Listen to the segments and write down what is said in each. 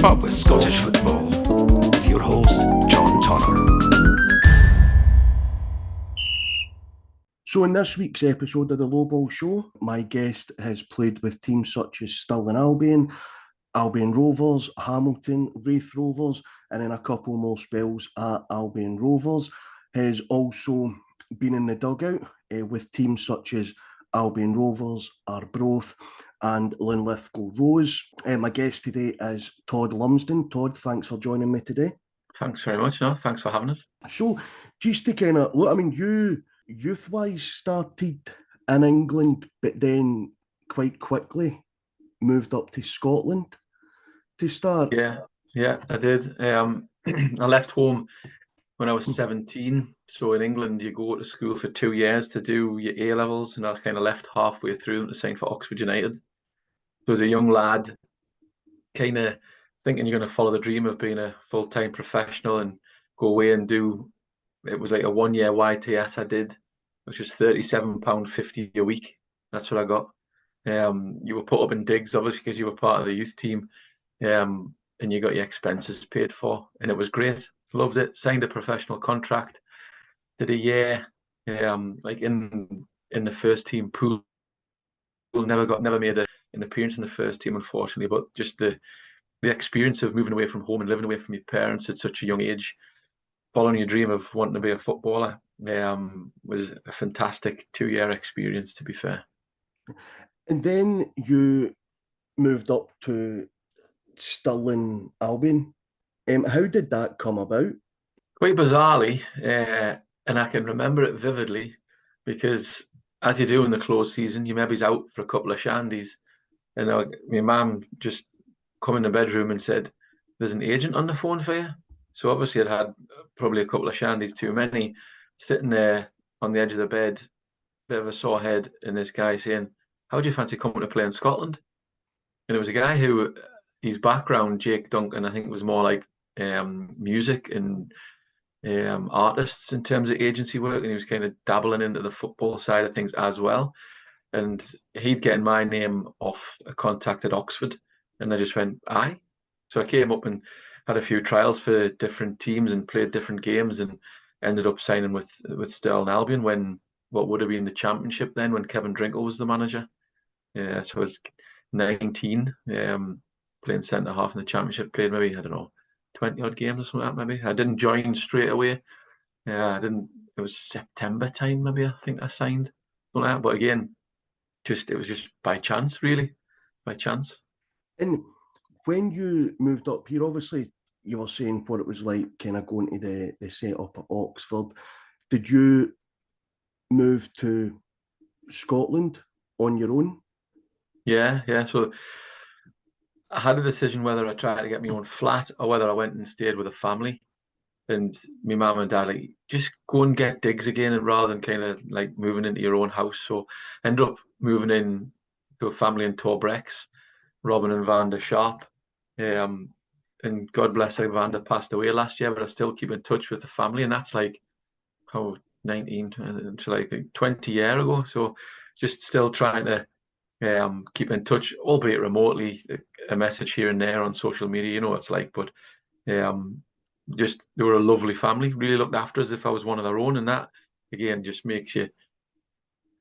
Keep up with Scottish football with your host, John Turner. So in this week's episode of the Low Ball Show, my guest has played with teams such as Stirling Albion, Albion Rovers, Hamilton, Raith Rovers, and then a couple more spells at Albion Rovers. Has also been in the dugout with teams such as Albion Rovers, Arbroath, and Linlithgow Rose. My guest today is Todd Lumsden. Todd, thanks for joining me today. Thanks very much. No, thanks for having us. So, just to kind of look, I mean, you youth-wise started in England, but then quite quickly moved up to Scotland to start. Yeah, I did. I left home when I was 17. So in England, you go to school for 2 years to do your A-levels, and I kind of left halfway through to sign for Oxford United. So as a young lad, kind of thinking you're going to follow the dream of being a full-time professional and go away and do, it was like a 1-year YTS I did, which was £37.50 a week. That's what I got. You were put up in digs, obviously, because you were part of the youth team, and you got your expenses paid for, and it was great. Loved it. Signed a professional contract. Did a year, like in the first team pool. Never made an appearance in the first team, unfortunately. But just the experience of moving away from home and living away from your parents at such a young age, following your dream of wanting to be a footballer, was a fantastic 2-year experience, to be fair. And then you moved up to Stirling Albion. How did that come about? Quite bizarrely, and I can remember it vividly, because as you do in the closed season, you maybe's out for a couple of shandies, and my mum just come in the bedroom and said, "There's an agent on the phone for you." So obviously I'd had probably a couple of shandies too many, sitting there on the edge of the bed, bit of a sore head, and this guy saying, "How do you fancy coming to play in Scotland?" And it was a guy who, his background, Jake Duncan, I think was more like music and artists in terms of agency work, and he was kind of dabbling into the football side of things as well. And he'd getting my name off a contact at Oxford, and I just went, aye. So I came up and had a few trials for different teams and played different games, and ended up signing with Stirling Albion when what would have been the Championship then, when Kevin Drinkle was the manager. So I was 19, playing centre half in the Championship. Played maybe, I don't know, 20 odd games or something like that. Maybe I didn't join straight away. I didn't. It was September time, maybe, I think I signed, something like that. But again, it was just by chance, really, by chance. And when you moved up here, obviously you were saying what it was like kind of going to the set-up at Oxford. Did you move to Scotland on your own? Yeah. So I had a decision whether I tried to get my own flat or whether I went and stayed with a family. And my mum and dad, like, just go and get digs again, and rather than kind of like moving into your own house. So I ended up moving in to a family in Torbrex, Robin and Vanda Sharp. And God bless her, Vanda passed away last year, but I still keep in touch with the family. And that's like, 19, so like 20 years ago. So just still trying to keep in touch, albeit remotely, a message here and there on social media, you know what it's like. But just, they were a lovely family, really looked after us as if I was one of their own, and that again just makes you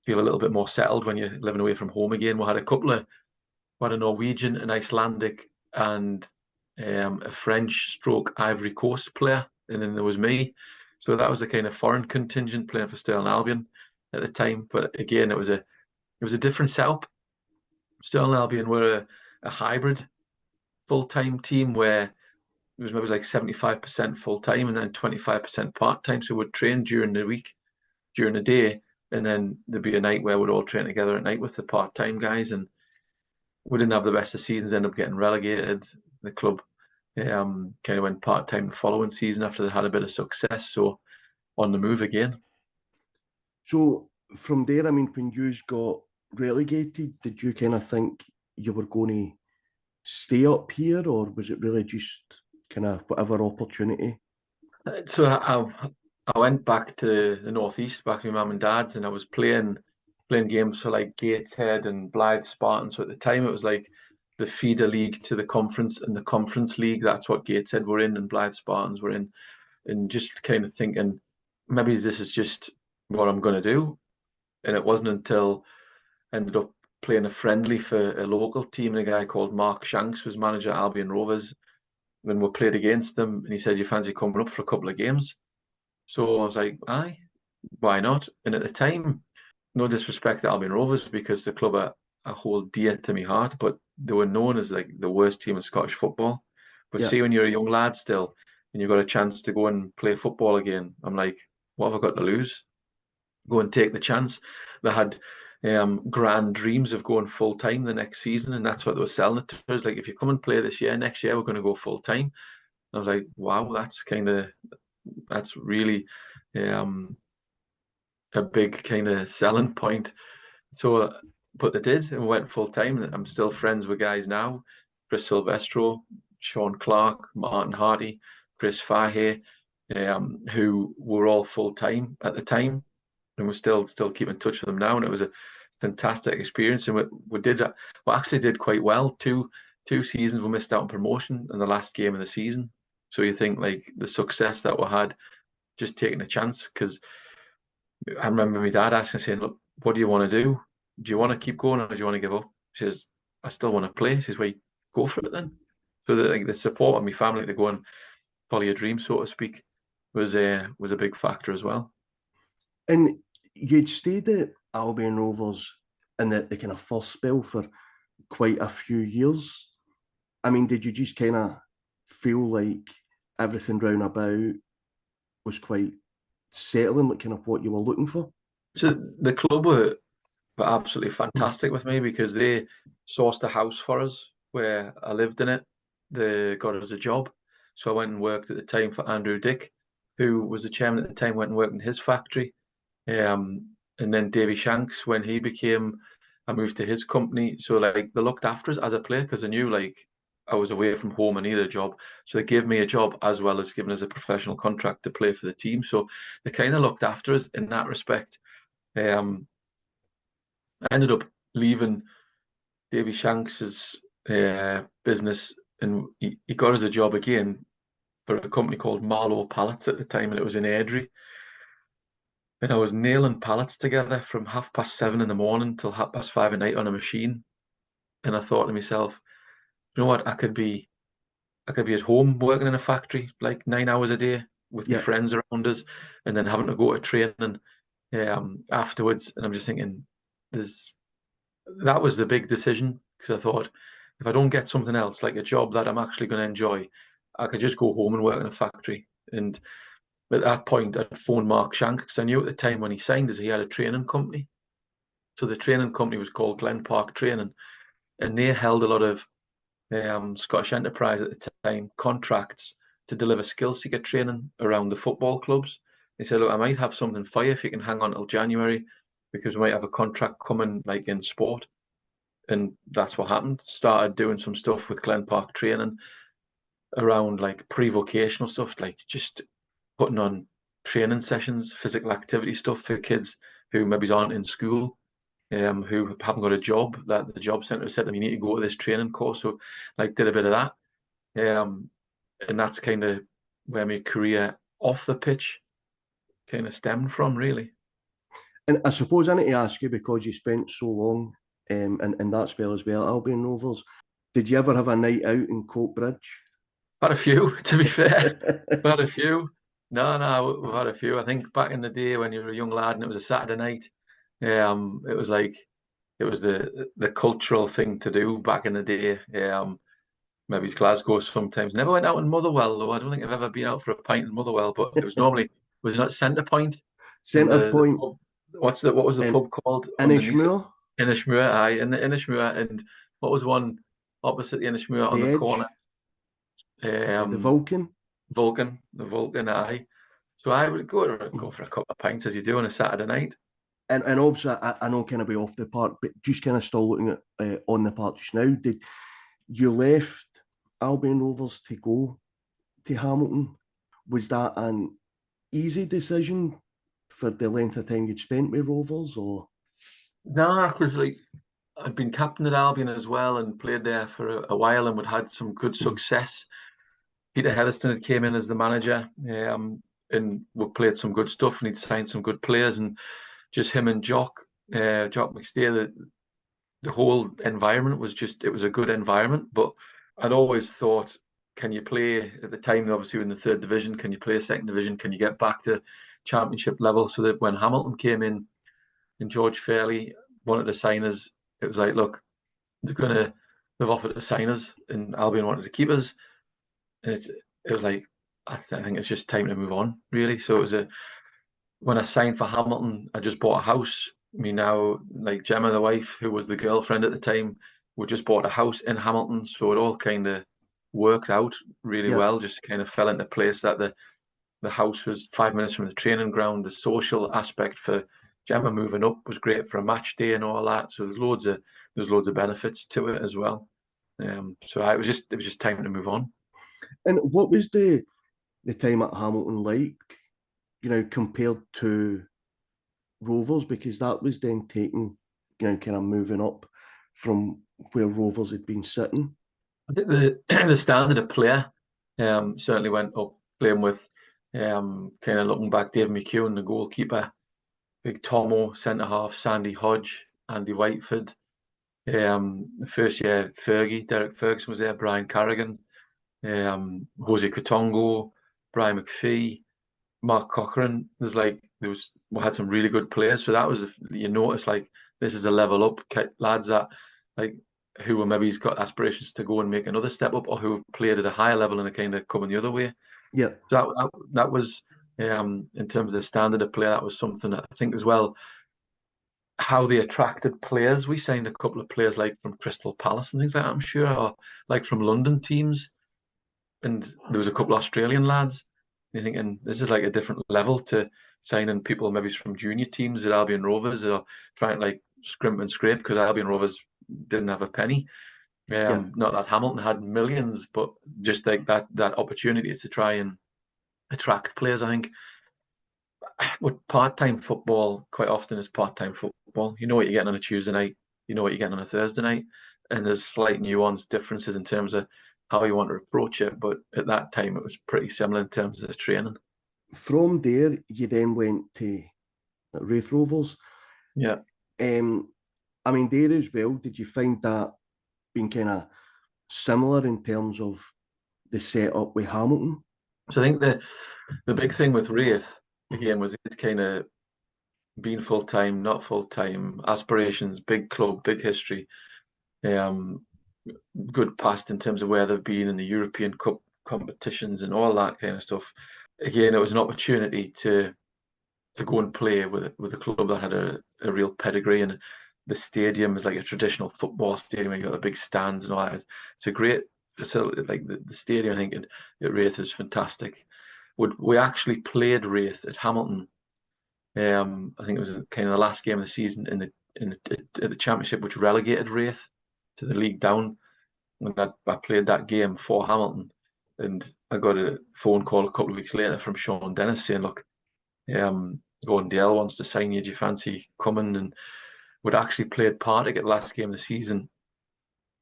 feel a little bit more settled when you're living away from home again. We had a Norwegian, an Icelandic, and a French stroke Ivory Coast player, and then there was me. So that was the kind of foreign contingent playing for Stirling Albion at the time. But again, it was a different setup. Stirling Albion were a hybrid full-time team where it was maybe like 75% full-time and then 25% part-time. So we'd train during the week, during the day, and then there'd be a night where we'd all train together at night with the part-time guys. And we didn't have the best of seasons, ended up getting relegated. The club kind of went part-time the following season after they had a bit of success. So on the move again. So from there, I mean, when you got relegated, did you kind of think you were going to stay up here, or was it really just kind of whatever opportunity? So I went back to the northeast, back to my mum and dad's, and I was playing games for like Gateshead and Blythe Spartans. So at the time it was like the feeder league to the conference, and the conference league, that's what Gateshead were in and Blythe Spartans were in, and just kind of thinking, maybe this is just what I'm going to do. And it wasn't until I ended up playing a friendly for a local team, and a guy called Mark Shanks was manager at Albion Rovers. When we played against them, and he said, "You fancy coming up for a couple of games?" So I was like, "Aye, why not?" And at the time, no disrespect to Albion Rovers, because the club are hold dear to my heart, but they were known as like the worst team in Scottish football. But see, when you're a young lad still, and you've got a chance to go and play football again, I'm like, what have I got to lose? Go and take the chance. They had grand dreams of going full time the next season, and that's what they were selling it to us. Like, if you come and play this year, next year we're going to go full time. I was like, wow, that's really a big kind of selling point. So, but they did, and we went full time. I'm still friends with guys now: Chris Silvestro, Sean Clark, Martin Hardy, Chris Fahey, who were all full time at the time, and we're still keep in touch with them now. And it was a fantastic experience, and we actually did quite well. Two seasons we missed out on promotion in the last game of the season. So you think, like, the success that we had, just taking a chance. Because I remember my dad asking, saying, "Look, what do you want to do? Do you want to keep going, or do you want to give up?" He says, "I still want to play." He says, "Well, go for it then." So the support of my family to go and follow your dream, so to speak, was a big factor as well. And you'd stayed at Albion Rovers in the kind of first spell for quite a few years. I mean, did you just kind of feel like everything round about was quite settling, like kind of what you were looking for? So the club were absolutely fantastic with me, because they sourced a house for us where I lived in it. They got us a job. So I went and worked at the time for Andrew Dick, who was the chairman at the time, went and worked in his factory. And then Davy Shanks, when he became, I moved to his company. So like, they looked after us as a player, because I knew, like, I was away from home and needed a job. So they gave me a job as well as giving us a professional contract to play for the team. So they kind of looked after us in that respect. I ended up leaving Davy Shanks's business, and he got us a job again for a company called Marlowe Pallets at the time, and it was in Airdrie. And I was nailing pallets together from 7:30 in the morning till 5:30 at night on a machine. And I thought to myself, you know what, I could be at home working in a factory like 9 hours a day with my friends around us, and then having to go to training afterwards. And I'm just thinking, that was the big decision, because I thought, if I don't get something else, like a job that I'm actually going to enjoy, I could just go home and work in a factory. And at that point, I'd phoned Mark Shank, because I knew at the time when he signed us, he had a training company. So the training company was called Glen Park Training, and they held a lot of Scottish Enterprise at the time contracts to deliver skill seeker training around the football clubs. They said, "Look, I might have something for you if you can hang on till January, because we might have a contract coming, like, in sport." And that's what happened. Started doing some stuff with Glen Park Training around, like, pre-vocational stuff, like just putting on training sessions, physical activity stuff for kids who maybe aren't in school, who haven't got a job, that the job centre said to them, "You need to go to this training course." So, like, did a bit of that. And that's kind of where my career off the pitch kind of stemmed from, really. And I suppose I need to ask you, because you spent so long in that spell as well, Albion Rovers, did you ever have a night out in Coatbridge? Had a few, to be fair. Had a few. No, we've had a few. I think back in the day when you were a young lad and it was a Saturday night, it was like, it was the cultural thing to do back in the day. Maybe it's Glasgow sometimes. Never went out in Motherwell, though. I don't think I've ever been out for a pint in Motherwell, but it was normally, was it not Centre Point? Centre Point. Pub, what was the pub called? Inishmore. Inishmore, aye, in Inishmore. And what was one opposite the Inishmore on the Edge. corner? The Vulcan. The Vulcan, aye. So I would go for a couple of pints, as you do on a Saturday night. And obviously, I know kind of be off the park, but just kind of still looking at on the park just now. Did you left Albion Rovers to go to Hamilton? Was that an easy decision for the length of time you'd spent with Rovers, or? No, because, like, I'd been captain at Albion as well and played there for a while and would had some good success. Peter Heatherstone had came in as the manager, and we played some good stuff, and he'd signed some good players, and just him and Jock McStay, the whole environment was it was a good environment. But I'd always thought, can you play at the time, obviously in the third division, can you play a second division? Can you get back to championship level? So that when Hamilton came in and George Fairley wanted to sign us, it was like, look, they've offered to sign us, and Albion wanted to keep us. And it was like, I think it's just time to move on, really. So it was when I signed for Hamilton, I just bought a house. Me now, like Gemma, the wife, who was the girlfriend at the time, we just bought a house in Hamilton. So it all kind of worked out really well. Just kind of fell into place that the house was 5 minutes from the training ground. The social aspect for Gemma moving up was great for a match day and all that. So there's loads of benefits to it as well. So it was just time to move on. And what was the time at Hamilton like, compared to Rovers? Because that was then taking, kind of moving up from where Rovers had been sitting. I think the standard of player certainly went up, playing with kind of looking back, Dave McEwen, the goalkeeper, Big Tomo, centre half, Sandy Hodge, Andy Whiteford. The first year, Derek Ferguson was there, Brian Carrigan, Jose Kutongo, Brian McPhee, Mark Cochran. We had some really good players. So that was, you notice, like, this is a level up, lads that like who were maybe got aspirations to go and make another step up, or who have played at a higher level and are kind of coming the other way. Yeah. So that was in terms of the standard of play, that was something that I think as well, how they attracted players. We signed a couple of players like from Crystal Palace and things like that, I'm sure, or like from London teams. And there was a couple of Australian lads. You're thinking, this is like a different level to signing people maybe from junior teams at Albion Rovers, or trying to like scrimp and scrape, because Albion Rovers didn't have a penny. Not that Hamilton had millions, but just like that opportunity to try and attract players. I think with part-time football, quite often is part-time football. You know what you're getting on a Tuesday night, you know what you're getting on a Thursday night, and there's slight nuance differences in terms of how you want to approach it. But at that time, it was pretty similar in terms of the training. From there, you then went to Raith Rovers. Yeah. I mean, there as well, did you find that being kind of similar in terms of the setup with Hamilton? So I think the big thing with Raith, again, was it kind of being full-time, not full-time, aspirations, big club, big history, good past in terms of where they've been in the European Cup competitions and all that kind of stuff. Again, it was an opportunity to go and play with a club that had a real pedigree, and the stadium is like a traditional football stadium. You got the big stands and all that. It's a great facility. Like the stadium, I think at Raith is fantastic. We actually played Raith at Hamilton. I think it was kind of the last game of the season in the championship, which relegated Raith to the league down. When I played that game for Hamilton, and I got a phone call a couple of weeks later from Sean Dennis saying, "Look, Gordon Dale wants to sign you. Do you fancy coming?" And we'd actually played Partick at the last game of the season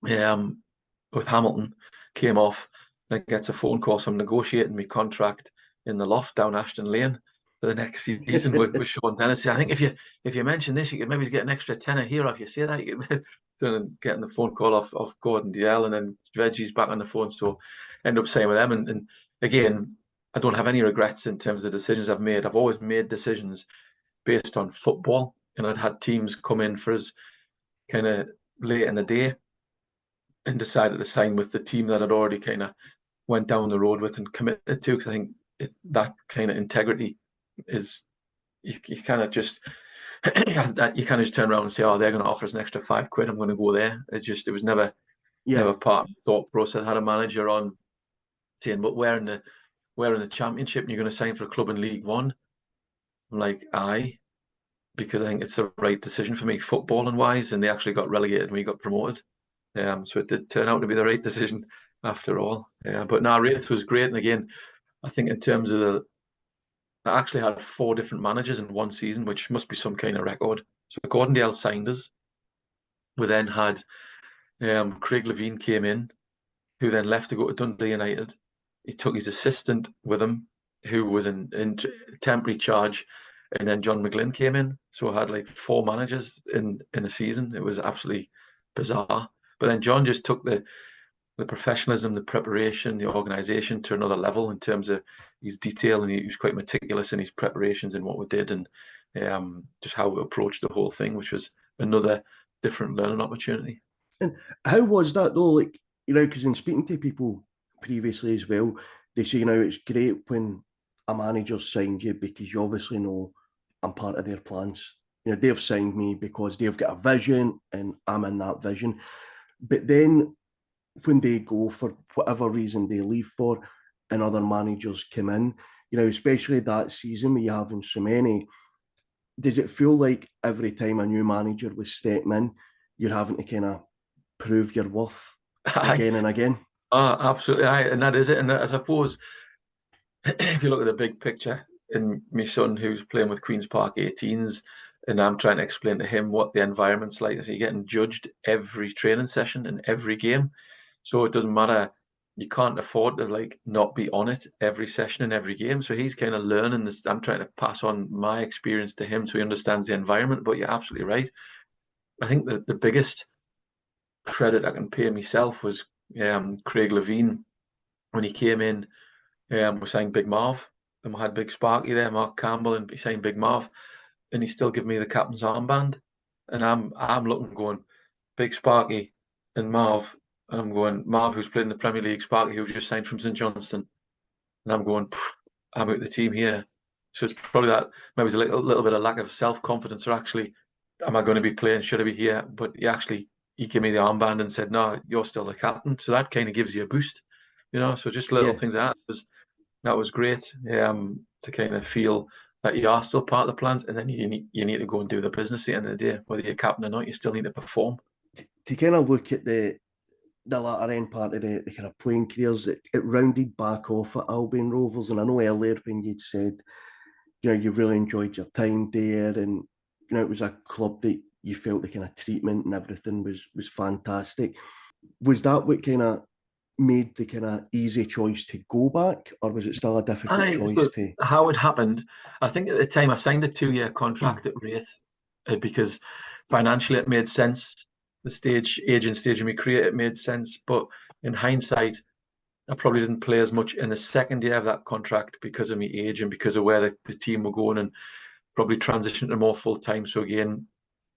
with Hamilton, came off, and I gets a phone call. So I'm negotiating my contract in the loft down Ashton Lane for the next season with Sean Dennis. I think if you mention this, you could maybe get an extra tenner here. If you say that, you could getting the phone call off Gordon Dale, and then Reggie's back on the phone. So end up saying with them. And again, I don't have any regrets in terms of the decisions I've made. I've always made decisions based on football, and I'd had teams come in for us kind of late in the day and decided to sign with the team that I'd already kind of went down the road with and committed to, because I think that kind of integrity is, you kind of just you kind of just turn around and say, oh, they're going to offer us an extra £5, I'm going to go there. It was never part of the thought process. I had a manager on saying, but we're in the championship and you're going to sign for a club in League One. I'm like, aye, because I think it's the right decision for me, footballing wise, and they actually got relegated and we got promoted. So it did turn out to be the right decision after all. But now Raith was great, and again, I think in terms of I actually had 4 different managers in one season, which must be some kind of record. So Gordon Dale signed us. We then had Craig Levine came in, who then left to go to Dundee United. He took his assistant with him, who was in temporary charge, and then John McGlynn came in. So I had like 4 managers in a season. It was absolutely bizarre. But then John just took the professionalism, the preparation, the organisation to another level in terms of his detail, and he was quite meticulous in his preparations and what we did, and just how we approached the whole thing, which was another different learning opportunity. And how was that though? Like, because in speaking to people previously as well, they say, it's great when a manager signed you because you obviously know I'm part of their plans. They've signed me because they've got a vision and I'm in that vision. But then when they go for whatever reason they leave for, and other managers come in, especially that season where you're having so many, does it feel like every time a new manager was stepping in, you're having to kind of prove your worth again and again? Absolutely. And that is it. And I suppose if you look at the big picture, and my son who's playing with Queen's Park 18s, and I'm trying to explain to him what the environment's like, so you're getting judged every training session and every game. So it doesn't matter. You can't afford to like not be on it every session and every game. So he's kind of learning this. I'm trying to pass on my experience to him so he understands the environment. But you're absolutely right. I think that the biggest credit I can pay myself was Craig Levine when he came in. We signed Big Marv, and we had Big Sparky there, Mark Campbell, and he signed Big Marv, and he still gave me the captain's armband, and I'm looking going Big Sparky and Marv, and I'm going Marv who's played in the Premier League, Sparky who's just signed from St Johnstone, and I'm going I'm out the team here. So it's probably that maybe it's a little bit of lack of self-confidence, or actually, am I going to be playing? Should I be here? But he gave me the armband and said, no, you're still the captain. So that kind of gives you a boost, So just little things like that was great to kind of feel that you are still part of the plans, and then you need to go and do the business at the end of the day, whether you're captain or not. You still need to perform. To kind of look at the latter end part of the kind of playing careers, it rounded back off at Albion Rovers, and I know earlier when you'd said, you really enjoyed your time there, and it was a club that you felt the kind of treatment and everything was fantastic. Was that what kind of made the kind of easy choice to go back, or was it still a difficult choice to? How it happened, I think at the time I signed a 2-year contract at Raith because financially it made sense. The age and stage of my career, it made sense. But in hindsight, I probably didn't play as much in the second year of that contract because of my age and because of where the team were going, and probably transitioned to more full time. So again,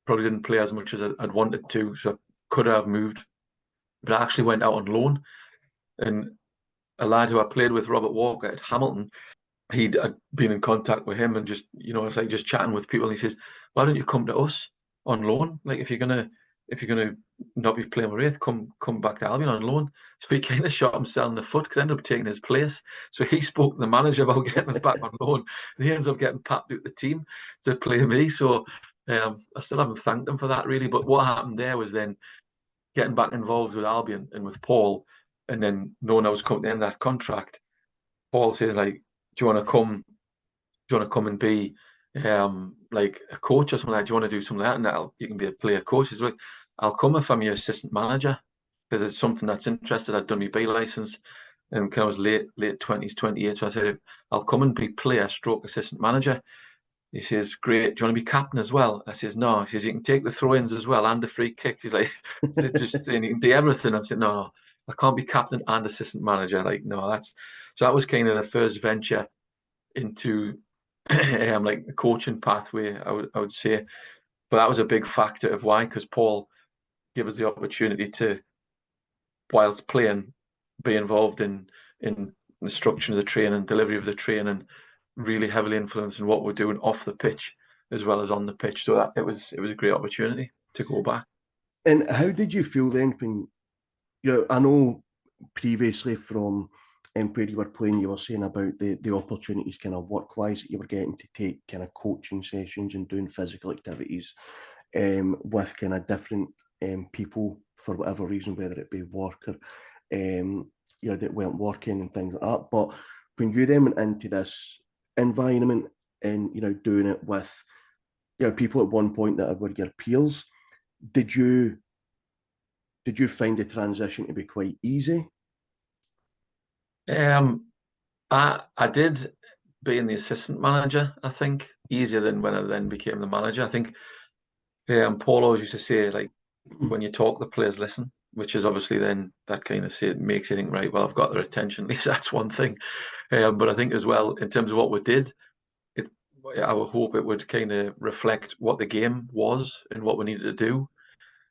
probably didn't play as much as I'd wanted to. So I could have moved, but I actually went out on loan. And a lad who I played with, Robert Walker at Hamilton, I'd been in contact with him, and just it's like just chatting with people. And he says, "Why don't you come to us on loan? Like if you're gonna not be playing with Raith, come back to Albion on loan." So he kind of shot himself in the foot because I ended up taking his place. So he spoke to the manager about getting us back on loan. And he ends up getting papped out the team to play me. So I still haven't thanked him for that really. But what happened there was then getting back involved with Albion and with Paul, and then knowing I was coming to the end of that contract. Paul says like, "Do you want to come? Do you want to come and be like a coach or something like that? Do you want to do something like that? And you can be a player coach." He's like, "I'll come if I'm your assistant manager because it's something that's interested." I'd done my B license and I was late 20s, 28. So I said, "I'll come and be player stroke assistant manager." He says, "Great. Do you want to be captain as well?" I says, "No." He says, "You can take the throw-ins as well and the free kicks." He's like, "Just saying you can do everything." I said, no, I can't be captain and assistant manager. Like, no, that was kind of the first venture into like the coaching pathway, I would say. But that was a big factor of why, because Paul gave us the opportunity to, whilst playing, be involved in the structure of the training, delivery of the training, really heavily influencing what we're doing off the pitch as well as on the pitch. So that it was a great opportunity to go back. And how did you feel then when I know previously from where you were playing, you were saying about the opportunities kind of work-wise that you were getting to take kind of coaching sessions and doing physical activities with kind of different people for whatever reason, whether it be work or that weren't working and things like that. But when you then went into this environment and doing it with people at one point that were your peers, did you Did you find the transition to be quite easy? I did being the assistant manager, I think, easier than when I then became the manager. I think Paul always used to say, like, when you talk, the players listen, which is obviously then that kind of makes you think, right, well, I've got their attention. At least that's one thing. But I think as well, in terms of what we did, I would hope it would kind of reflect what the game was and what we needed to do.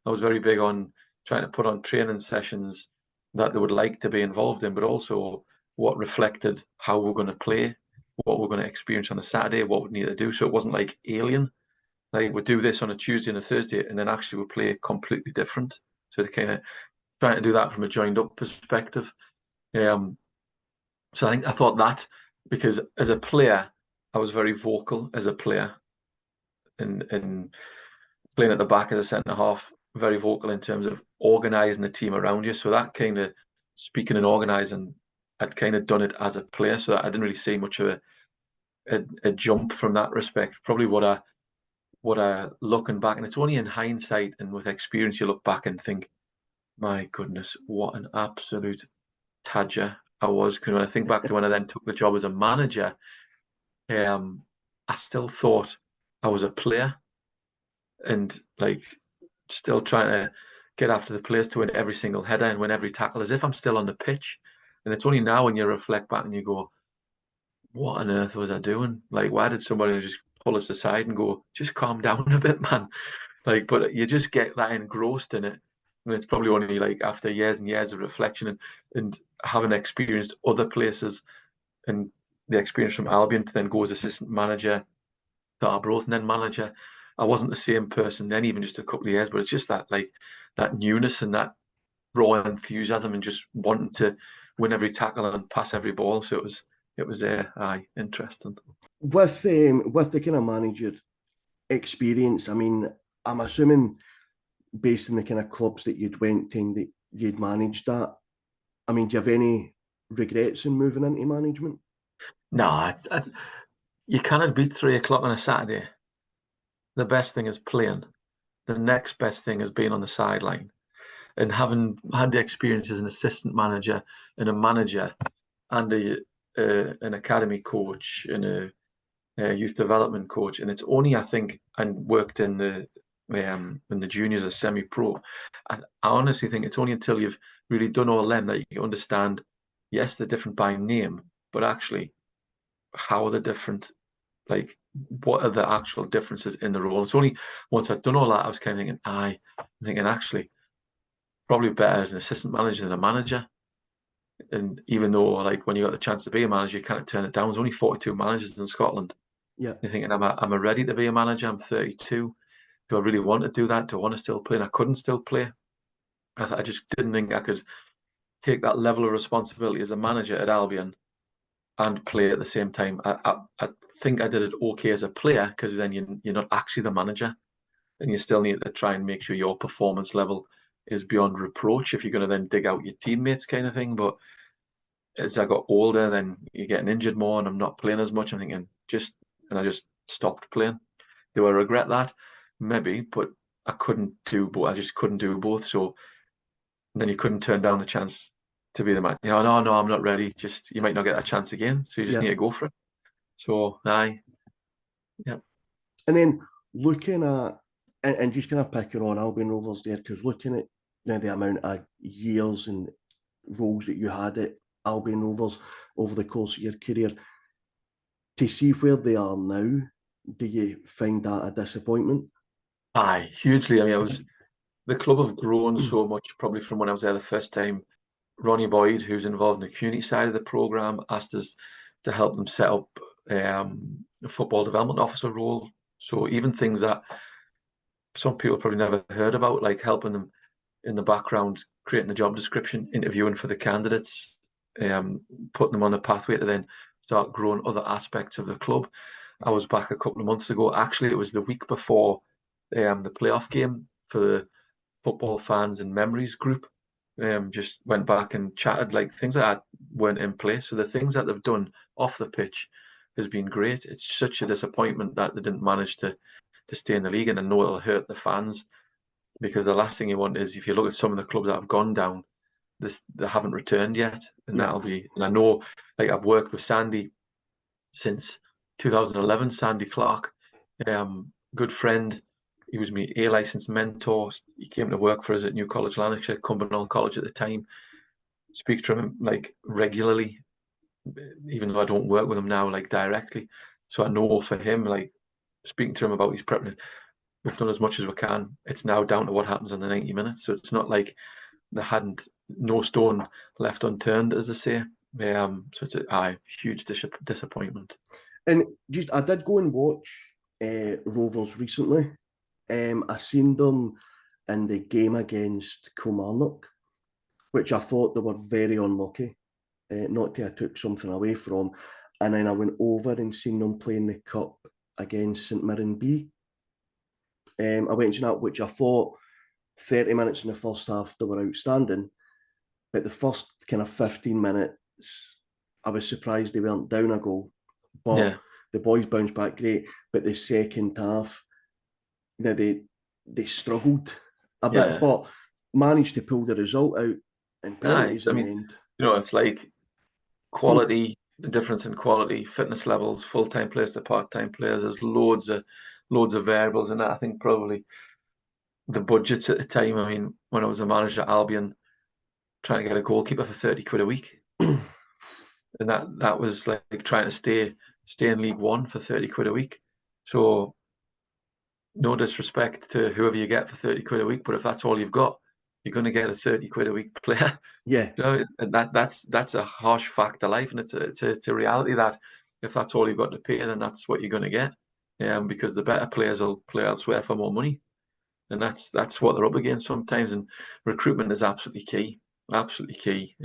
I was very big on trying to put on training sessions that they would like to be involved in, but also what reflected how we're going to play, what we're going to experience on a Saturday, what we need to do. So it wasn't like alien. Like we do this on a Tuesday and a Thursday, and then actually we play completely different. So to kind of trying to do that from a joined up perspective. So I thought that because as a player, I was very vocal as a player and playing at the back as a centre half, very vocal in terms of organising the team around you. So that kind of speaking and organising, I'd kind of done it as a player, so I didn't really see much of a jump from that respect. Probably what I looking back, and it's only in hindsight and with experience you look back and think, my goodness, what an absolute tadger I was. Because when I think back to when I then took the job as a manager, I still thought I was a player and like still trying to get after the players to win every single header and win every tackle as if I'm still on the pitch. And it's only now when you reflect back and you go, what on earth was I doing? Like, why did somebody just pull us aside and go, just calm down a bit, man? Like, but you just get that engrossed in it. And it's probably only like after years and years of reflection and having experienced other places and the experience from Albion to then go as assistant manager to Arbroath and then manager. I wasn't the same person then, even just a couple of years, but it's just that like that newness and that raw enthusiasm and just wanting to win every tackle and pass every ball. So it was interesting. With the kind of manager experience, I mean, I'm assuming based on the kind of clubs that you'd went to and that you'd managed that, I mean, do you have any regrets in moving into management? No, you cannot beat 3 o'clock on a Saturday. The best thing is playing. The next best thing is being on the sideline. And having had the experience as an assistant manager and a manager and an academy coach and a youth development coach, and it's only I think and worked in the juniors as semi-pro. I honestly think it's only until you've really done all them that you understand. Yes, they're different by name, but actually, how are they different? Like, what are the actual differences in the role? It's only once I'd done all that I was kind of thinking actually probably better as an assistant manager than a manager. And even though, like, when you got the chance to be a manager, you can't turn it down. There's only 42 managers in Scotland. Yeah. You're thinking, am I ready to be a manager? I'm 32. Do I really want to do that? Do I want to still play? And I couldn't still play. I just didn't think I could take that level of responsibility as a manager at Albion and play at the same time. I think I did it okay as a player because then you're not actually the manager and you still need to try and make sure your performance level is beyond reproach if you're going to then dig out your teammates kind of thing. But as I got older, then you're getting injured more and I'm not playing as much. I'm thinking I just stopped playing. Do I regret that? Maybe, but I couldn't do both. I just couldn't do both. So then you couldn't turn down the chance to be the man. No, I'm not ready. Just you might not get a chance again. So you just need to go for it. So yeah. And then looking at and just kind of picking on Albion Rovers there, because looking at the amount of years and roles that you had at Albion Rovers over the course of your career, to see where they are now, do you find that a disappointment? Aye, hugely. I mean, the club have grown so much probably from when I was there the first time. Ronnie Boyd, who's involved in the community side of the programme, asked us to help them set up a football development officer role. So even things that some people probably never heard about, like helping them in the background, creating the job description, interviewing for the candidates, putting them on a pathway to then start growing other aspects of the club. I was back a couple of months ago. Actually, it was the week before the playoff game for the football fans and memories group. Just went back and chatted, like things like that weren't in place. So the things that they've done off the pitch has been great. It's such a disappointment that they didn't manage to stay in the league, and I know it'll hurt the fans because the last thing you want is, if you look at some of the clubs that have gone down, they haven't returned yet, and Yeah. that'll be. And I know, like, I've worked with Sandy since 2011. Sandy Clark, good friend. He was my A licensed mentor. He came to work for us at New College, Lanarkshire, Cumbernauld College at the time. Speak to him like regularly, even though I don't work with him now like directly. So I know for him, like, speaking to him about his prep, we've done as much as we can. It's now down to what happens in the 90 minutes. So it's not like they hadn't, no stone left unturned, as they say. So it's a huge disappointment. And I did go and watch Rovers recently. I seen them in the game against Kilmarnock, which I thought they were very unlucky not to have took something away from. And then I went over and seen them playing the cup against St Mirren B. I went to that, which I thought 30 minutes in the first half, they were outstanding. But the first kind of 15 minutes, I was surprised they weren't down a goal. But the boys bounced back great. But the second half, they struggled a bit, but managed to pull the result out in penalties in the end. You know, it's like quality, the difference in quality, fitness levels, full-time players to part-time players. There's loads of variables in that. I think probably the budgets at the time. I mean, when I was a manager at Albion, trying to get a goalkeeper for 30 quid a week, and that was like trying to stay in League One for 30 quid a week. So no disrespect to whoever you get for 30 quid a week, but if that's all you've got, you're going to get a 30 quid a week player. Yeah. You know, and that's a harsh fact of life, and it's a reality that if that's all you've got to pay, then that's what you're going to get. Because the better players will play elsewhere for more money, and that's what they're up against sometimes. And recruitment is absolutely key, absolutely key.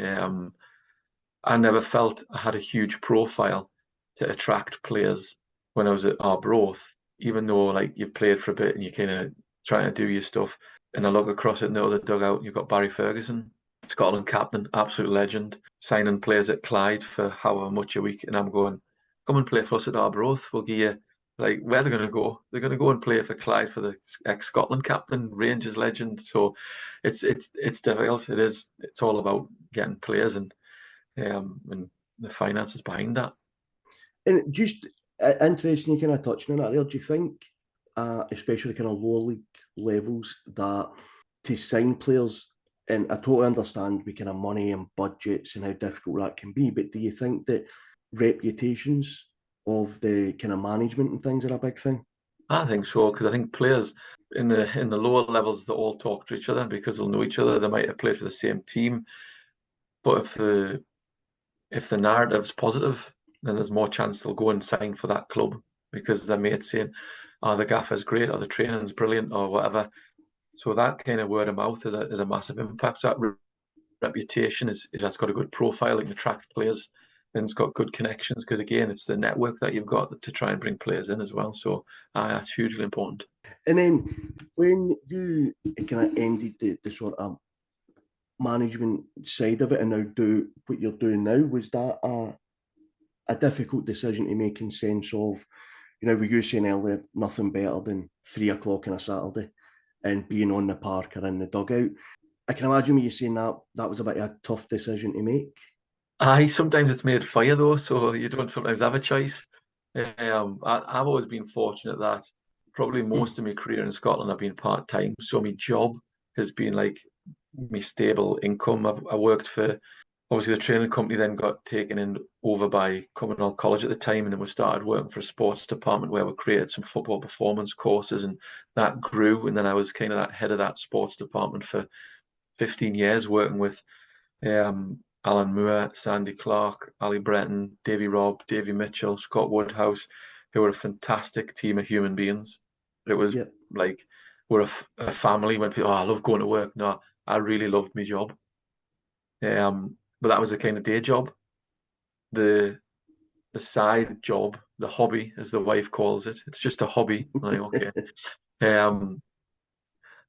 I never felt I had a huge profile to attract players when I was at Arbroath, even though, like, you've played for a bit and you're kind of trying to do your stuff. And I look across at the other dugout, you've got Barry Ferguson, Scotland captain, absolute legend, signing players at Clyde for however much a week. And I'm going, come and play for us at Arbroath. We'll give you, like, where they're going to go. They're going to go and play for Clyde, for the ex-Scotland captain, Rangers legend. So it's difficult. It is. It's all about getting players and the finances behind that. And just interesting, you kind of touched on that there. Do you think, especially kind of lower league levels, that to sign players, and I totally understand we kind of money and budgets and how difficult that can be, but do you think that reputations of the kind of management and things are a big thing? I think so, because I think players in the lower levels, they all talk to each other because they'll know each other. They might have played for the same team, but if the narrative's positive, then there's more chance they'll go and sign for that club because their mate's saying, "Oh, the gaffer's great," or "the training's brilliant," or whatever. So that kind of word of mouth is a massive impact. So that reputation has got a good profile, it can attract players, and it's got good connections because, again, it's the network that you've got to try and bring players in as well. So that's hugely important. And then when you kind of ended the sort of management side of it and now do what you're doing now, was that a difficult decision to make in sense of, you know, we were saying earlier, nothing better than 3 o'clock on a Saturday and being on the park or in the dugout. I can imagine when you're saying that was a bit of a tough decision to make. Sometimes it's made fire though, so you don't sometimes have a choice. I've always been fortunate that probably most of my career in Scotland I've been part-time, so my job has been like my stable income. I worked for, obviously, the training company then got taken over by Cumbernauld College at the time, and then we started working for a sports department where we created some football performance courses, and that grew. And then I was kind of that head of that sports department for 15 years, working with Alan Moore, Sandy Clark, Ali Breton, Davy Robb, Davy Mitchell, Scott Woodhouse, who were a fantastic team of human beings. It was like we're a family. When people, I love going to work. No, I really loved my job. But that was a kind of day job. The side job, the hobby, as the wife calls it, it's just a hobby. Like, okay.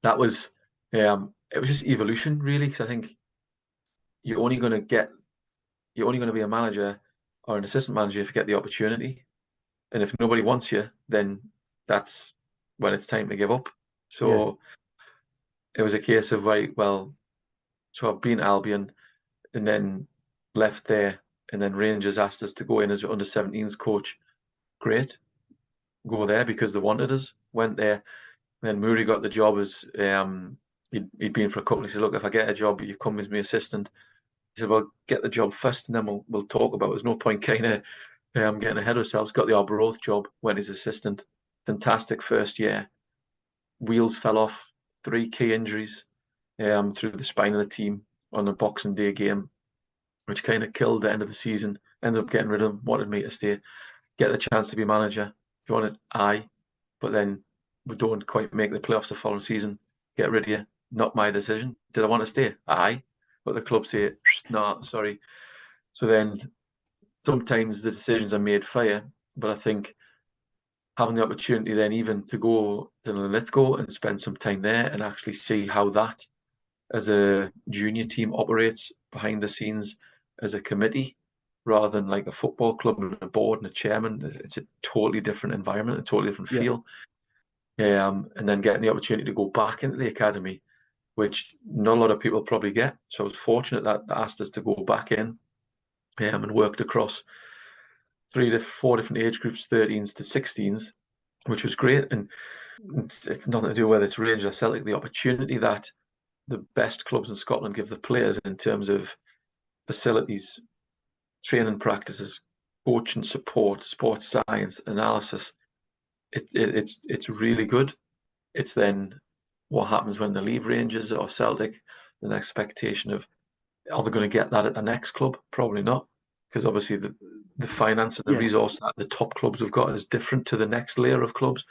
That was it was just evolution, really, because I think you're only going to be a manager or an assistant manager if you get the opportunity, and if nobody wants you, then that's when it's time to give up. So it was a case of, right, well, so I've been Albion and then left there, and then Rangers asked us to go in as under-17s coach. Great, go there because they wanted us. Went there. Then Murray got the job as he'd been for a couple. He said, "Look, if I get a job, you come as my assistant." He said, "Well, get the job first, and then we'll talk about it. There's no point kind of getting ahead of ourselves." Got the Arbroath job, went as assistant. Fantastic first year. Wheels fell off. 3 key injuries through the spine of the team on the Boxing Day game, which kind of killed the end of the season. Ended up getting rid of him. Wanted me to stay, get the chance to be manager. If you want it, aye. But then we don't quite make the playoffs the following season. Get rid of you. Not my decision. Did I want to stay? Aye. But the club say, no, sorry. So then sometimes the decisions are made for you. But I think having the opportunity then even to go to Lithgow and spend some time there and actually see how that as a junior team operates behind the scenes as a committee rather than like a football club and a board and a chairman. It's a totally different environment, a totally different feel. And then getting the opportunity to go back into the academy, which not a lot of people probably get. So I was fortunate that they asked us to go back in and worked across 3 to 4 different age groups, 13s to 16s, which was great. And it's nothing to do with whether it's Rangers or Celtic, the opportunity that the best clubs in Scotland give the players in terms of facilities, training practices, coaching support, sports science, analysis. It's really good. It's then what happens when they leave Rangers or Celtic, an expectation of, are they going to get that at the next club? Probably not, because obviously the finance and the resource that the top clubs have got is different to the next layer of clubs.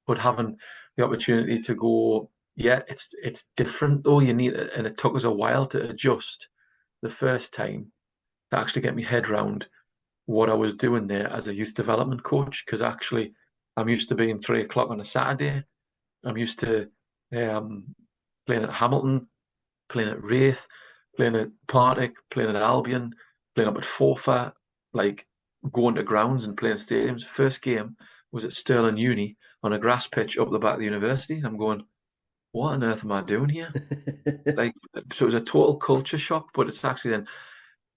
But having the opportunity to go, it's different though. You need, and it took us a while to adjust the first time to actually get my head around what I was doing there as a youth development coach. Because actually, I'm used to being 3 o'clock on a Saturday. I'm used to playing at Hamilton, playing at Raith, playing at Partick, playing at Albion, playing up at Forfar, like going to grounds and playing stadiums. First game was at Stirling Uni on a grass pitch up the back of the university. I'm going, what on earth am I doing here? Like, so it was a total culture shock, but it's actually then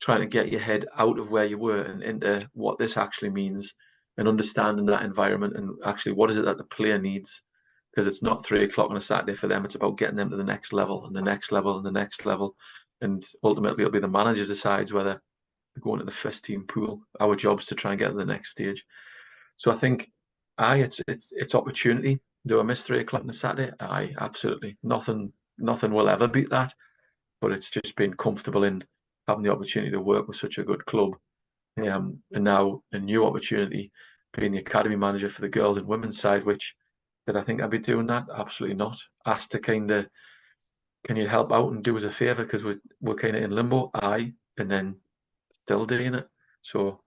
trying to get your head out of where you were and into what this actually means and understanding that environment and actually what is it that the player needs. Because it's not 3 o'clock on a Saturday for them. It's about getting them to the next level and the next level and the next level. And ultimately, it'll be the manager decides whether they're going to the first team pool. Our job's to try and get to the next stage. So I think, it's opportunity. Do I miss 3 o'clock on a Saturday? Aye, absolutely. Nothing will ever beat that. But it's just been comfortable in having the opportunity to work with such a good club. And now a new opportunity, being the academy manager for the girls and women's side, which did I think I'd be doing that? Absolutely not. Asked to kind of, can you help out and do us a favour because we're kind of in limbo? Aye, and then still doing it. So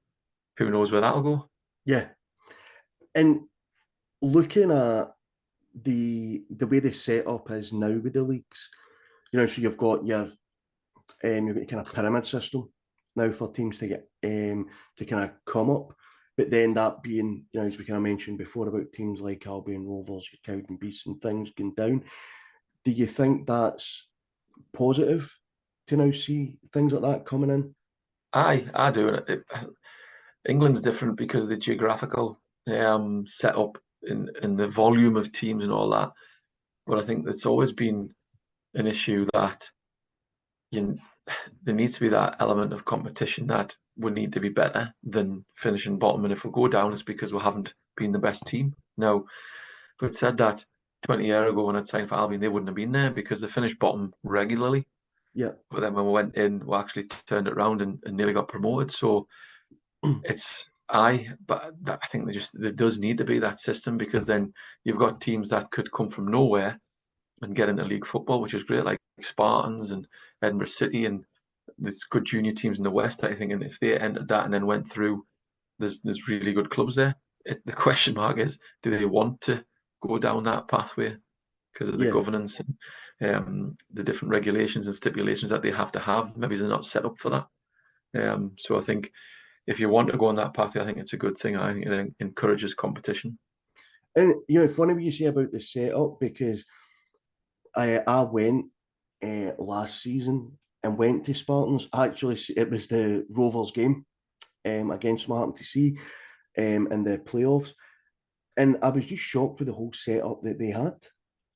who knows where that'll go? Yeah, and looking at the way the setup is now with the leagues, so you've got your kind of pyramid system now for teams to get to kind of come up. But then that being, as we kind of mentioned before about teams like Albion, Rovers, your Cowden Beasts and things going down, do you think that's positive to now see things like that coming in? Aye, I do. England's different because of the geographical setup and the volume of teams and all that. But I think that's always been an issue that there needs to be that element of competition that we need to be better than finishing bottom. And if we go down, it's because we haven't been the best team. Now, if I'd said that 20 years ago when I'd signed for Albion, they wouldn't have been there because they finished bottom regularly. Yeah. But then when we went in, we actually turned it around and nearly got promoted. So but I think there does need to be that system because then you've got teams that could come from nowhere and get into league football, which is great, like Spartans and Edinburgh City, and there's good junior teams in the West, I think. And if they entered that and then went through, there's really good clubs there. The question mark is, do they want to go down that pathway because of the governance and the different regulations and stipulations that they have to have? Maybe they're not set up for that. So I think if you want to go on that pathway, I think it's a good thing. I think it encourages competition. And, funny what you say about the setup, because I went last season and went to Spartans. Actually, it was the Rovers game against Martin to see in the playoffs. And I was just shocked with the whole setup that they had.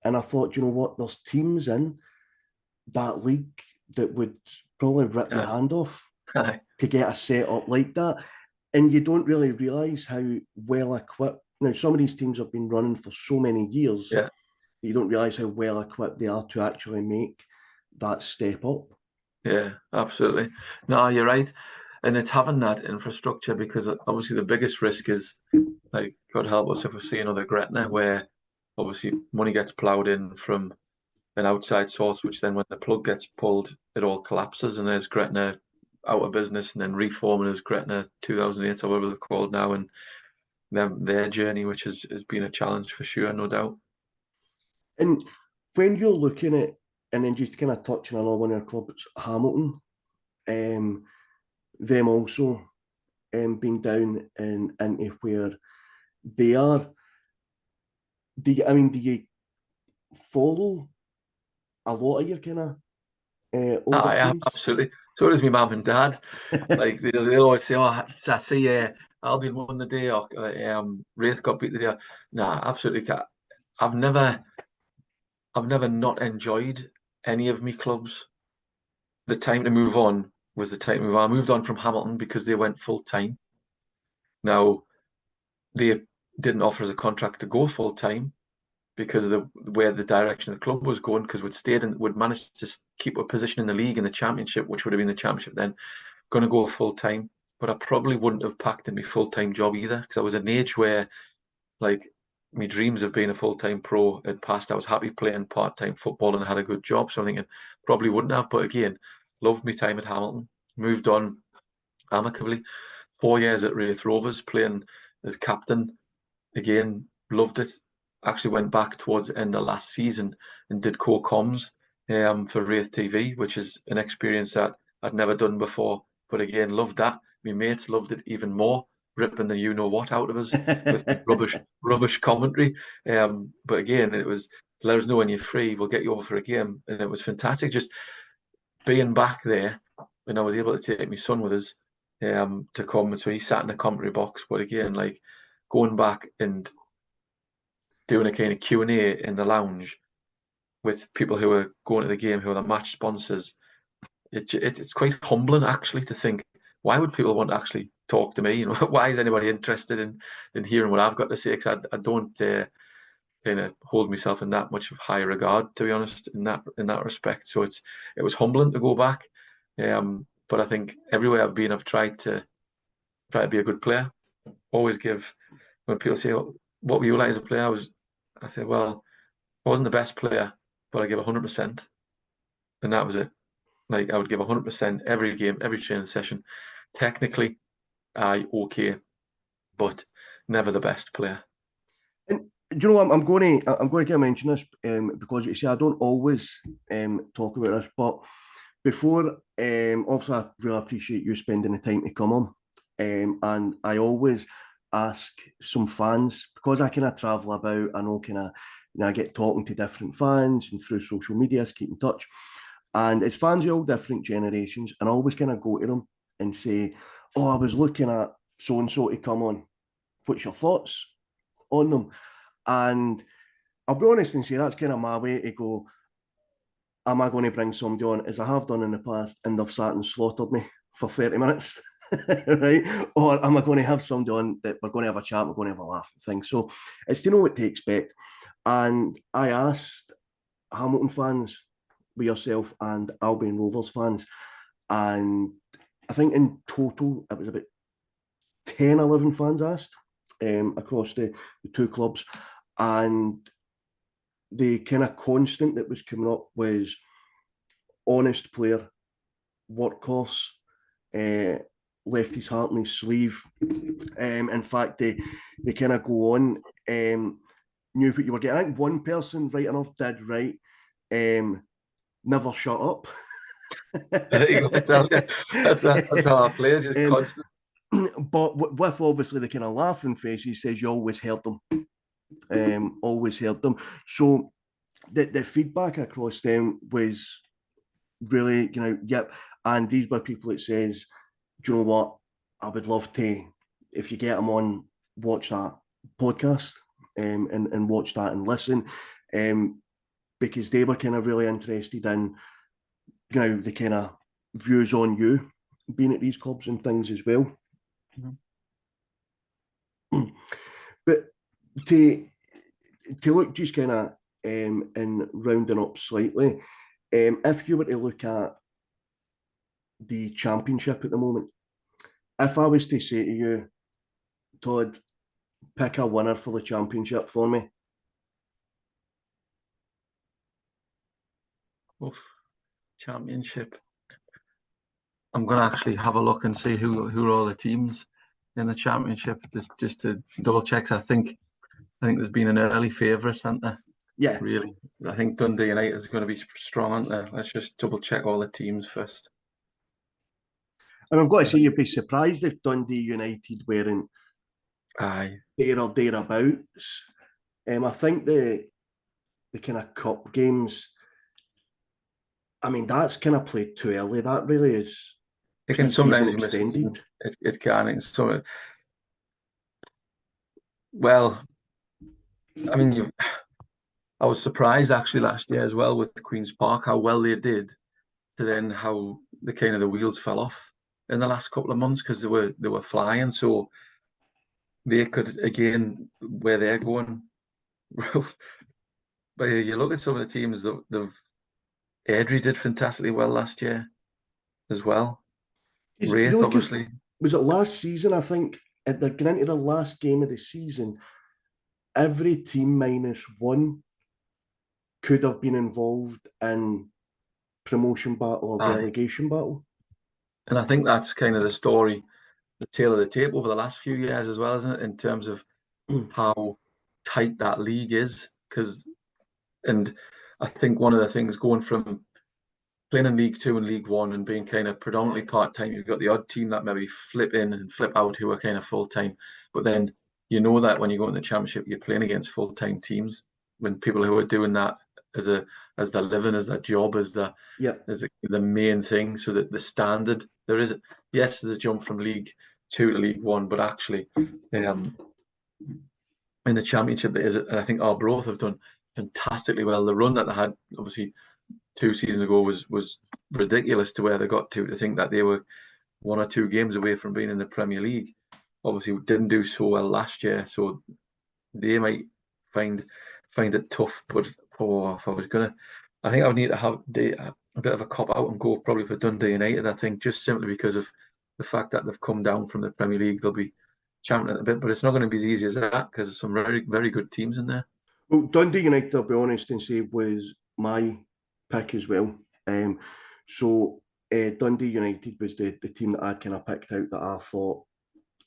And I thought, you know what, there's teams in that league that would probably rip your hand off to get a setup like that. And you don't really realise how well equipped. Now, some of these teams have been running for so many years. Yeah. You don't realise how well equipped they are to actually make that step up. Yeah, absolutely. No, you're right. And it's having that infrastructure, because obviously the biggest risk is, like, God help us if we see another Gretna, where obviously money gets ploughed in from an outside source, which then when the plug gets pulled, it all collapses, and there's Gretna out of business and then reforming as Gretna 2008 or whatever they're called now, and their journey, which has been a challenge for sure, no doubt. And when you're looking at, and then just kind of touching on one of our clubs, Hamilton, them also being down into where they are. Do you follow a lot of your kind of older teams? Absolutely. So does my mum and dad. Like they always say, "Oh, I see Albion won the day, or Raith got beat the day." Nah, absolutely. I've never not enjoyed any of me clubs. The time to move on was the time to move on. I moved on from Hamilton because they went full time. Now, they didn't offer us a contract to go full time because of where the direction of the club was going, because we'd stayed and would managed to keep a position in the league and the championship, which would have been the championship then, going to go full time. But I probably wouldn't have packed in my full time job either, because I was at an age where, like, my dreams of being a full time pro had passed. I was happy playing part time football and had a good job. So I'm thinking probably wouldn't have. But again, loved my time at Hamilton. Moved on amicably. 4 years at Raith Rovers playing as captain. Again, loved it. Actually went back towards the end of last season and did co-coms for Raith TV, which is an experience that I'd never done before. But again, loved that. My mates loved it even more, ripping the you-know-what out of us with rubbish commentary. But again, it was, let us know when you're free, we'll get you over for a game. And it was fantastic just being back there. And I was able to take my son with us to come. And so he sat in the commentary box. But again, like, going back and doing a kind of Q&A in the lounge with people who are going to the game, who are the match sponsors, it's quite humbling actually to think, why would people want to actually talk to me? You know, why is anybody interested in hearing what I've got to say? Because I don't kind of hold myself in that much of high regard, to be honest, in that respect. So it was humbling to go back. But I think everywhere I've been, I've tried to be a good player. Always give, when people say, "Oh, what were you like as a player?" I said, well, I wasn't the best player, but I gave 100%, and that was it. Like, I would give 100% every game, every training session. Technically, okay, but never the best player. And do you know what? I'm going to mention this because you see, I don't always talk about this, but before, obviously, I really appreciate you spending the time to come on, and I always ask some fans, because I kind of travel about. I know I get talking to different fans and through social media, keep in touch, and it's fans of all different generations, and I always kind of go to them and say, "Oh, I was looking at so and so to come on. What's your thoughts on them?" And I'll be honest and say that's kind of my way to go. Am I going to bring somebody on, as I have done in the past, and they've sat and slaughtered me for 30 minutes, right? Or am I going to have somebody on that we're going to have a chat, we're going to have a laugh and things? So it's to know what to expect. And I asked Hamilton fans, with yourself, and Albion Rovers fans, and I think in total it was about 10, 11 fans asked across the two clubs. And the kind of constant that was coming up was honest player, workhorse, left his heart in his sleeve. In fact, they kind of go on, knew what you were getting. I think one person, right enough, did right. Never shut up. There you go. That's how I play, just constant. But with obviously the kind of laughing face, he says you always heard them. Always heard them. So the feedback across them was really, yep. And these were people that says, do you know what? I would love to, if you get them on, watch that podcast and watch that and listen, because they were kind of really interested in, the kind of views on you being at these clubs and things as well. Mm-hmm. But to look just kind of in rounding up slightly, if you were to look at the Championship at the moment, if I was to say to you, Todd, pick a winner for the Championship for me. Oof. Championship. I'm going to actually have a look and see who are all the teams in the Championship, just to double check. I think there's been an early favourite, hasn't there? Yeah. Really. I think Dundee United is going to be strong, aren't they? Let's just double check all the teams first. And I've got to say, you'd be surprised if Dundee United weren't there or thereabouts. I think the kind of cup games, I mean, that's kind of played too early. That really is. It can sometimes extended. It can. It's so. Well, I mean, I was surprised actually last year as well with Queen's Park how well they did, to then how the wheels fell off in the last couple of months because they were flying. So they could, again, where they're going. But you look at some of the teams that Airdrie did fantastically well last year as well. Raith, obviously. Was it last season? I think at the going into the last game of the season, every team minus one could have been involved in promotion battle or relegation battle. And I think that's kind of the story, the tale of the tape over the last few years as well, isn't it? In terms of how tight that league is. And I think one of the things going from playing in League Two and League One and being kind of predominantly part-time, you've got the odd team that maybe flip in and flip out who are kind of full-time. But then you know that when you go in the Championship, you're playing against full-time teams. When people who are doing that as their living, as their job, as the main thing, so that the standard there is, yes, there's a jump from League Two to League One, but actually in the Championship there is, and I think Arbroath have done fantastically well. The run that they had, obviously 2 seasons ago, was ridiculous to where they got to think that they were 1 or 2 games away from being in the Premier League. Obviously didn't do so well last year, so they might find it tough. But if I was gonna, I think I would need to have a bit of a cop out and go probably for Dundee United. I think just simply because of the fact that they've come down from the Premier League, they'll be championing a bit, but it's not going to be as easy as that because there's some very, very good teams in there. Well, Dundee United, I'll be honest and say, was my pick as well. So Dundee United was the team that I'd kind of picked out that I thought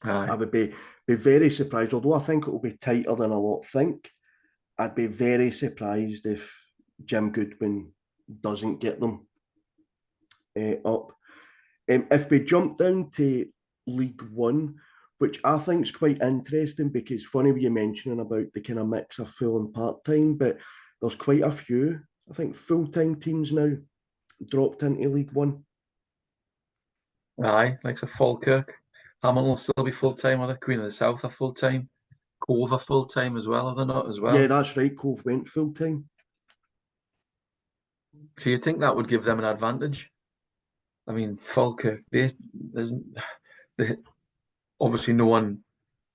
I would be very surprised, although I think it will be tighter than a lot think. I'd be very surprised if Jim Goodwin doesn't get them up. If we jump down to League One, which I think is quite interesting, because funny what you're mentioning about the kind of mix of full and part-time, but there's quite a few, I think, full-time teams now dropped into League One. Like a Falkirk. Hamilton will still be full-time, or the Queen of the South are full-time. Cove are full-time as well, are they not as well? Yeah, that's right. Cove went full-time. So you'd think that would give them an advantage. I mean, Falkirk, they obviously no one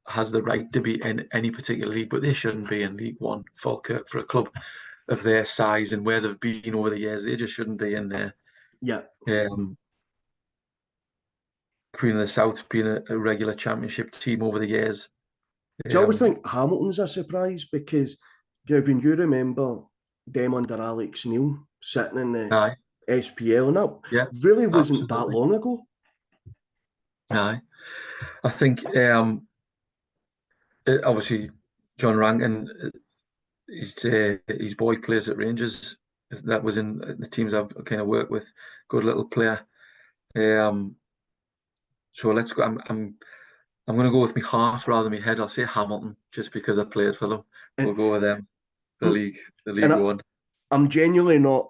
has the right to be in any particular league, but they shouldn't be in League One. Falkirk, for a club of their size and where they've been over the years, they just shouldn't be in there. Yeah. Queen of the South being a regular Championship team over the years. Do you always think Hamilton's a surprise? Because when you remember them under Alex Neil sitting in the SPL, and that really wasn't that long ago. I think obviously John Rankin, his boy plays at Rangers. That was in the teams I've kind of worked with. Good little player. So let's go. I'm going to go with my heart rather than my head. I'll say Hamilton just because I played for them. We'll go with them. The League One. I'm genuinely not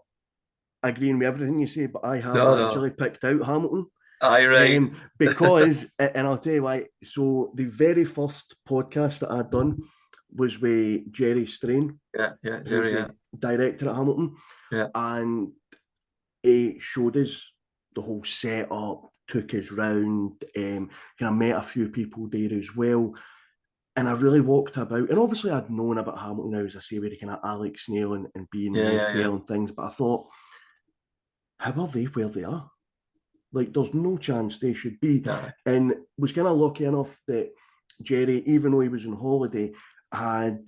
agreeing with everything you say, but I have No. actually picked out Hamilton. Aye, right. Because, and I'll tell you why. So the very first podcast that I'd done was with Jerry Strain, Yeah, who's Jerry, the director at Hamilton, yeah. and he showed us the whole setup, took us round, kind of met a few people there as well. And I really walked about, and obviously I'd known about Hamilton now, as I say, with kind of Alex Neil and being Raith Yeah. and things, but I thought, how are they where they are? Like, there's no chance they should be. Nah. And was kind of lucky enough that Jerry, even though he was on holiday, had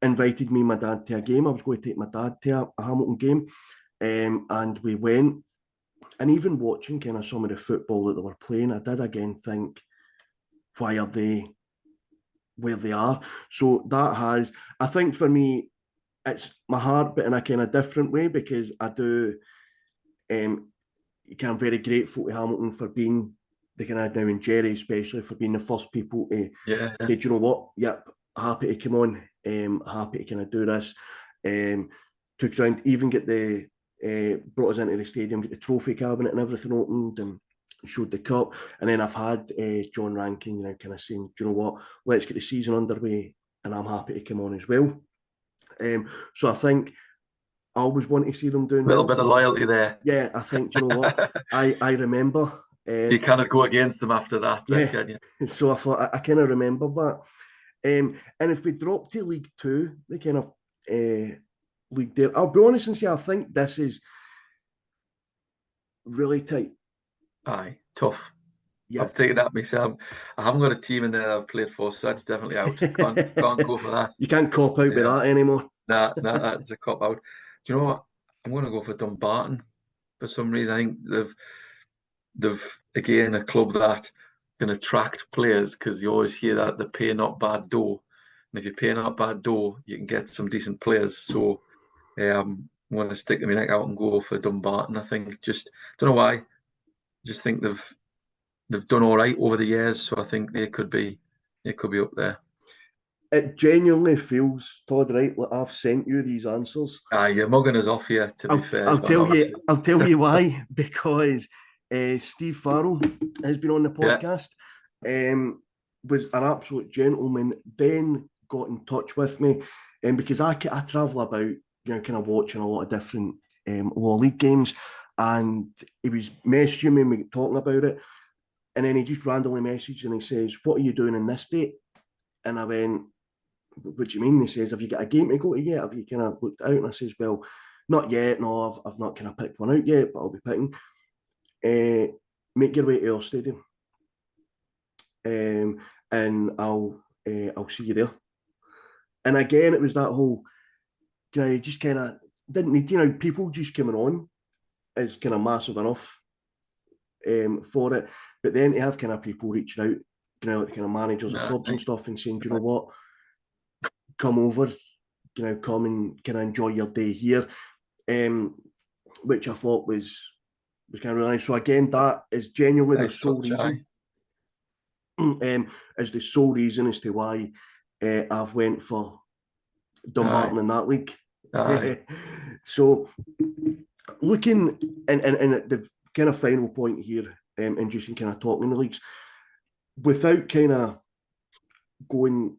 invited me and my dad to a game. I was going to take my dad to a Hamilton game, and we went. And even watching kind of some of the football that they were playing, I did again think, why are they where they are? So that has, I think for me, it's my heart, but in a kind of different way, because I do, I'm very grateful to Hamilton for being the kind of now, and Jerry especially, for being the first people to say, do you know what? Yep, happy to come on, happy to kind of do this. Took us around, even get the brought us into the stadium, get the trophy cabinet and everything opened, and showed the cup. And then I've had John Rankin, kind of saying, do you know what? Let's get the season underway, and I'm happy to come on as well. So I think I always want to see them doing A little well. bit of loyalty there. Yeah, I think, do you know what? I remember. You cannot go against them after that, then, can you? So I thought I kind of remember that. And if we drop to League Two, the kind of league there, I'll be honest and say I think this is really tight. Aye, tough. Yeah. I'm thinking that myself. I haven't got a team in there that I've played for, so that's definitely out. Can't go for that. You can't cop out with that anymore. Nah, that's a cop out. Do you know what? I'm going to go for Dumbarton for some reason. I think they've again a club that can attract players, because you always hear that they pay not bad dough, and if you pay not bad dough, you can get some decent players. So I'm going to stick my neck out and go for Dumbarton. I think, just don't know why. Just think they've done all right over the years, so I think they could be up there. It genuinely feels, Todd, right? Like I've sent you these answers. Aye, you're mugging us off here, to be fair. I'll John, tell you. honestly. I'll tell you why. Because Steve Farrell has been on the Yeah. podcast. Was an absolute gentleman. Then got in touch with me, because I travel about, kind of watching a lot of different Law League games, and he was messaging me talking about it, and then he just randomly messaged and he says, "What are you doing in this date?" And I went, "What do you mean?" He says, "Have you got a game to go to yet? Have you kind of looked out?" And I says, "Well, not yet. No, I've not kind of picked one out yet, but I'll be picking. Make your way to our stadium, and I'll see you there." And again, it was that whole, just kind of didn't need, people just coming on is kind of massive enough for it. But then to have kind of people reaching out, like kind of managers of clubs and stuff, and saying, "Do you know what? Come over, come and kind of enjoy your day here," which I thought was kind of really nice. So again, that is genuinely the sole reason. Is the sole reason as to why I've went for Dumbarton in that league. So looking and the kind of final point here, and just kind of talking the leagues, without kind of going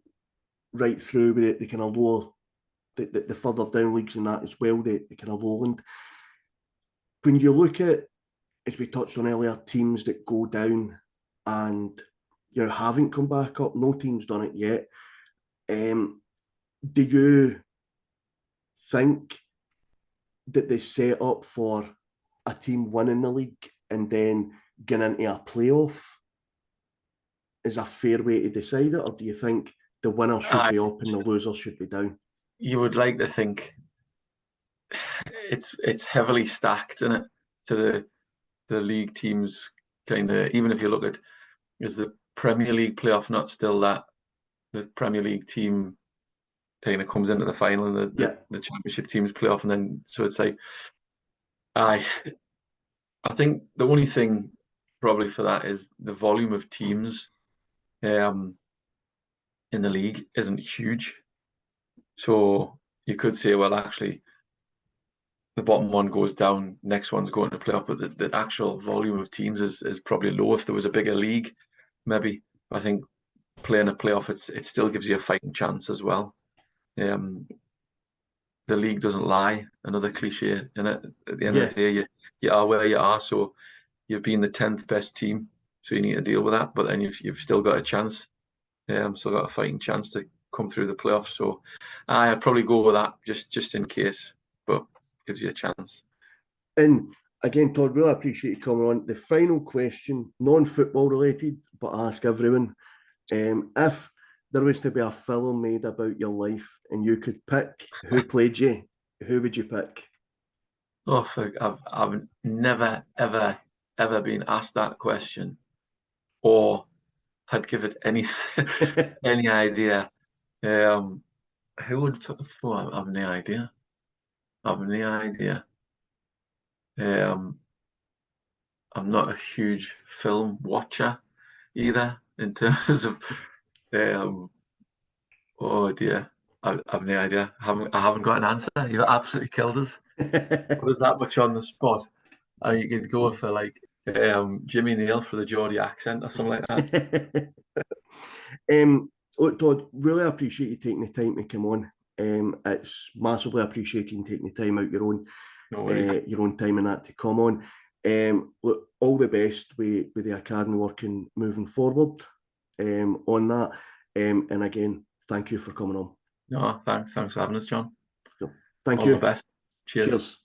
right through with the kind of lower, the further down leagues and that as well, the kind of lowland. When you look at, as we touched on earlier, teams that go down and haven't come back up, no team's done it yet. Do you think that they set up for a team winning the league and then getting into a playoff is a fair way to decide it, or do you think the winner should be up and the loser should be down? You would like to think it's heavily stacked, isn't it, to the league teams. Kind of, even if you look at, is the Premier League playoff not still that the Premier League team kind of comes into the final and the Championship teams playoff, and then so it's like, I think the only thing probably for that is the volume of teams in the league isn't huge. So you could say, well, actually, the bottom one goes down, next one's going to play up, but the actual volume of teams is probably low. If there was a bigger league, maybe. I think playing a playoff, it still gives you a fighting chance as well. The league doesn't lie. Another cliche, in it. At the end of the day, you are where you are. So you've been the 10th best team, so you need to deal with that. But then you've still got a chance. Still got a fighting chance to come through the playoffs. So I'd probably go with that just in case, but gives you a chance. And again, Todd, really appreciate you coming on. The final question, non-football related, but I ask everyone, if there was to be a film made about your life and you could pick who played you, who would you pick? Oh, I've never ever been asked that question, or had given any any idea. Who would? Oh, I've no idea. I've no idea. I'm not a huge film watcher either, in terms of. Oh dear, I've no idea. I haven't got an answer. You've absolutely killed us. Put us that much on the spot. You could go for like Jimmy Neal for the Geordie accent or something like that. Look, Todd, really appreciate you taking the time to come on. It's massively appreciating taking the time out your own time and that to come on. Look, all the best with the academy working moving forward on that. And again, thank you for coming on. No, thanks for having us, John. So, thank All you. the best. Cheers. Cheers.